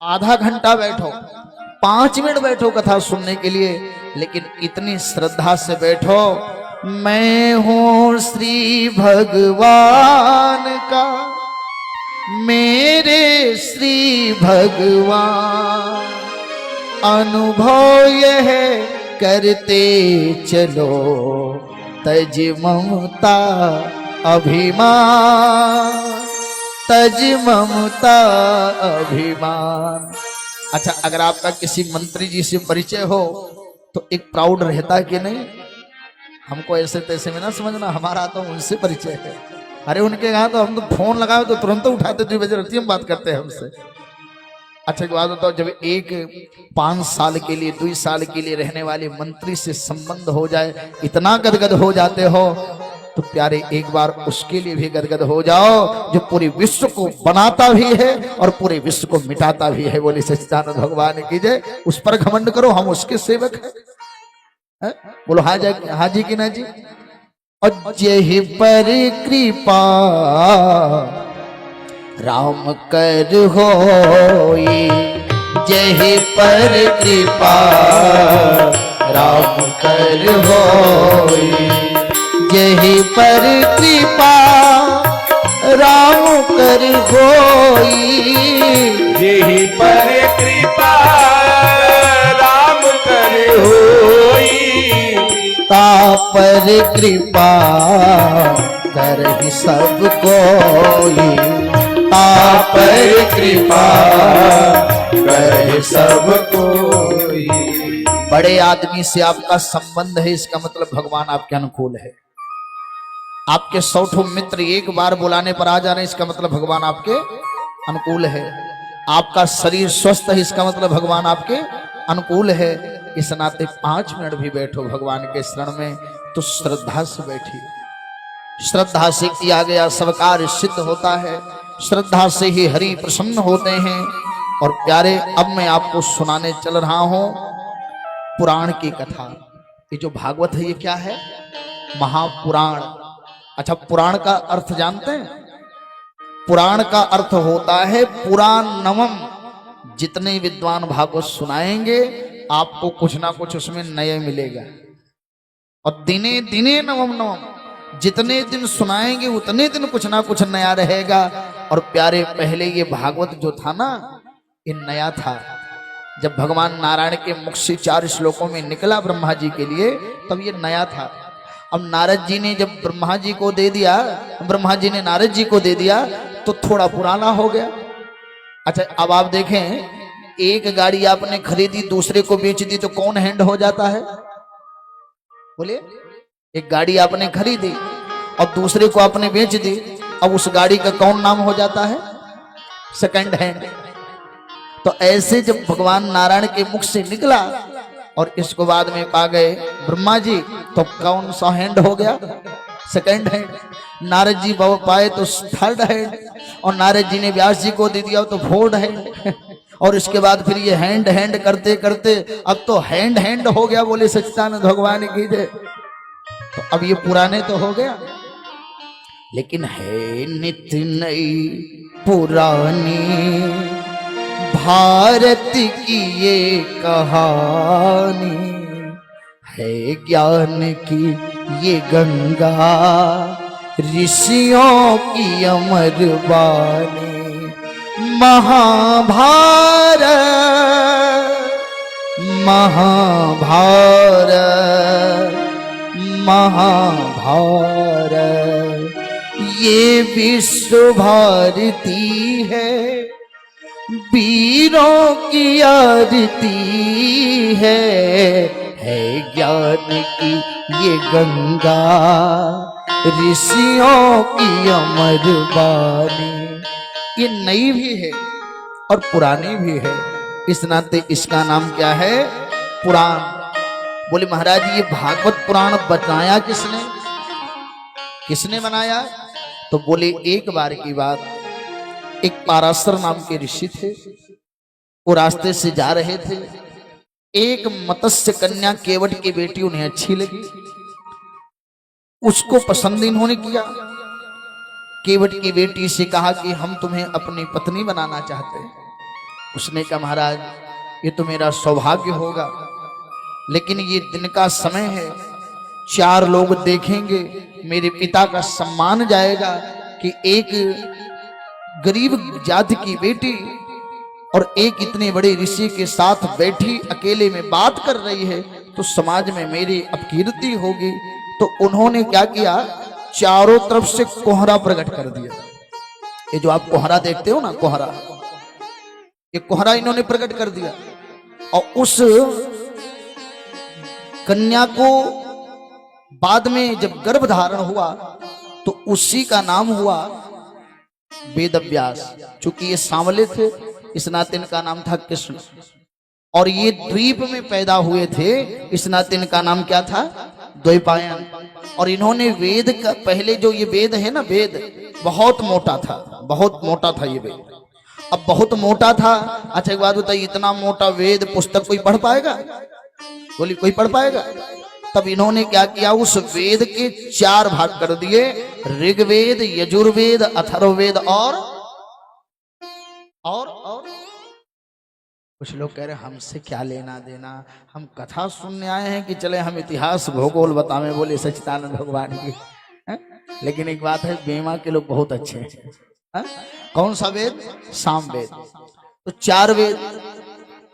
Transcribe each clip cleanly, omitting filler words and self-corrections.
आधा घंटा बैठो, 5 मिनट बैठो कथा सुनने के लिए, लेकिन इतनी श्रद्धा से बैठो। मैं हूं श्री भगवान का, मेरे श्री भगवान, अनुभव यह करते चलो, तज ममता अभिमान, तज ममता अभिमान। अच्छा, अगर आपका किसी मंत्री जी से परिचय हो तो एक प्राउड रहता कि नहीं? हमको ऐसे तैसे में ना समझना, हमारा तो उनसे परिचय है। अरे उनके यहाँ तो हम तो फोन लगाए तो तुरंत उठाते, 2 बजे रात में बात करते हैं हमसे। अच्छा, एक बात बताओ, जब एक 5 साल के लिए 2 साल के लिए रहने वाले मंत्री से संबंध हो जाए, इतना गदगद हो जाते हो, तो प्यारे एक बार उसके लिए भी गदगद हो जाओ जो पूरे विश्व को बनाता भी है और पूरे विश्व को मिटाता भी है। बोले सच्चिदानंद भगवान की जय। उस पर घमंड करो, हम उसके सेवक हैं। बोलो हाँ जी की ना जी। और जय पर कृपा राम कर होई, जय पर कृपा राम कर होई, जय पर कृपा राम कर होई, यही पर कृपा राम कर होई, ता पर कृपा कर ही सब कोई, ता पर कृपा कर सब कोई। बड़े आदमी से आपका संबंध है, इसका मतलब भगवान आपके अनुकूल है। आपके 100 मित्र एक बार बुलाने पर आ जा रहे हैं, इसका मतलब भगवान आपके अनुकूल है। आपका शरीर स्वस्थ है, इसका मतलब भगवान आपके अनुकूल है। इस नाते 5 मिनट भी बैठो भगवान के शरण में तो श्रद्धा से बैठिए। श्रद्धा से किया गया सब कार्य सिद्ध होता है, श्रद्धा से ही हरि प्रसन्न होते हैं। और प्यारे, अब मैं आपको सुनाने चल रहा हूं पुराण की कथा। ये जो भागवत है ये क्या है? महापुराण। अच्छा, पुराण का अर्थ जानते हैं? पुराण का अर्थ होता है पुराणवम। जितने विद्वान भागवत सुनाएंगे आपको कुछ ना कुछ उसमें नया मिलेगा। और दिने दिने नवम नवम, जितने दिन सुनाएंगे उतने दिन कुछ ना कुछ नया रहेगा। और प्यारे, पहले ये भागवत जो था ना, ये नया था। जब भगवान नारायण के मुख से 4 श्लोकों में निकला ब्रह्मा जी के लिए, तब ये नया था। अब नारद जी ने जब ब्रह्मा जी को दे दिया, ब्रह्मा जी ने नारद जी को दे दिया, तो थोड़ा पुराना हो गया। अच्छा, अब आप देखें, एक गाड़ी आपने खरीदी, दूसरे को बेच दी, तो कौन हैंड हो जाता है? बोलिए। एक गाड़ी आपने खरीदी और दूसरे को आपने बेच दी, अब उस गाड़ी का कौन नाम हो जाता है? Second hand. तो ऐसे जब भगवान नारायण के मुख से निकला और इसको बाद में पा गए ब्रह्मा जी, तो कौन सा हैंड हो गया? Second hand. नारद जी पाए तो थर्ड हैंड, और नारद जी ने व्यास जी को दे दिया तो फोर्थ हैंड। और इसके बाद फिर ये हैंड हैंड करते करते अब तो हैंड हैंड हो गया। बोले सच्चिदानंद भगवान की जय। तो अब ये पुराने तो हो गया, लेकिन है नित्य नई पुरानी भारत की ये कहानी, है ज्ञान की ये गंगा, ऋषियों की अमर वाणी। महाभारत महाभारत महाभारत, ये विश्व भारती है, वीरों की आरती है ज्ञान की ये गंगा, ऋषियों की अमर वाणी। ये नई भी है और पुरानी भी है, इस नाते इसका नाम क्या है? पुराण। बोले महाराज, ये भागवत पुराण बनाया किसने? किसने बनाया? तो बोले, एक बार की बात, एक पाराशर नाम के ऋषि थे। वो रास्ते से जा रहे थे, एक मत्स्य कन्या केवट की बेटी उन्हें अच्छी लगी, उसको पसंद इन्होंने किया। केवट की बेटी से कहा कि हम तुम्हें अपनी पत्नी बनाना चाहते हैं। उसने कहा महाराज ये तो मेरा सौभाग्य होगा, लेकिन ये दिन का समय है, 4 लोग देखेंगे, मेरे पिता का सम्मान जाएगा कि एक गरीब जाति की बेटी और एक इतने बड़े ऋषि के साथ बैठी अकेले में बात कर रही है, तो समाज में मेरी अपकीर्ति होगी। तो उन्होंने क्या किया, चारों तरफ से कोहरा प्रकट कर दिया। ये जो आप कोहरा देखते हो ना, कोहरा, ये कोहरा इन्होंने प्रकट कर दिया। और उस कन्या को बाद में जब गर्भ धारण हुआ तो उसी का नाम हुआ वेद व्यास। चूंकि ये सांवले थे, इस नाते इनका नाम था कृष्ण, और ये द्वीप में पैदा हुए थे, इस नाते इनका नाम क्या था, द्वैपायन। और इन्होंने वेद का, पहले जो ये वेद है ना, वेद बहुत मोटा था, बहुत मोटा था ये वेद। अब बहुत मोटा था, अच्छा एक बात बताइए, इतना मोटा वेद पुस्तक कोई पढ़ पाएगा? बोली कोई पढ़ पाएगा? तब इन्होंने क्या किया, उस वेद के 4 भाग कर दिए, ऋग्वेद, यजुर्वेद, अथर्ववेद और कुछ लोग कह रहे हमसे क्या लेना देना, हम कथा सुनने आए हैं कि चले हम इतिहास भूगोल बतावे, बोले सच्चिदानंद भगवान की है? लेकिन एक बात है, बेमा के लोग बहुत अच्छे हैं। है? कौन सा वेद? साम वेद। तो 4 वेद।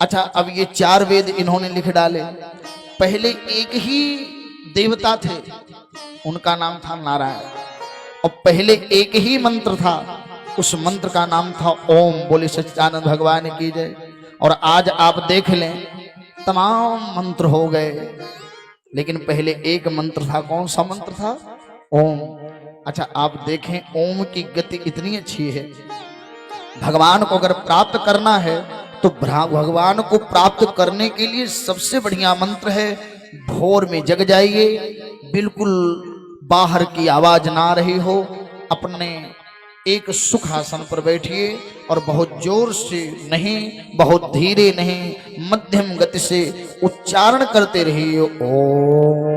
अच्छा अब ये 4 वेद इन्होंने लिख डाले। पहले एक ही देवता थे, उनका नाम था नारायण, और पहले एक ही मंत्र था, उस मंत्र का नाम था ओम। बोले सच्चिदानंद भगवान की जय। और आज आप देख लें, तमाम मंत्र हो गए, लेकिन पहले एक मंत्र था। कौन सा मंत्र था? ओम। अच्छा आप देखें, ओम की गति इतनी अच्छी है, भगवान को अगर प्राप्त करना है तो भगवान को प्राप्त करने के लिए सबसे बढ़िया मंत्र है, भोर में जग जाइए, बिल्कुल बाहर की आवाज ना रही हो, अपने एक सुख आसन पर बैठिए और बहुत जोर से नहीं, बहुत धीरे नहीं, मध्यम गति से उच्चारण करते रहिए, ओम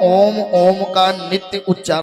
ओम ओम का नित्य उच्चारण।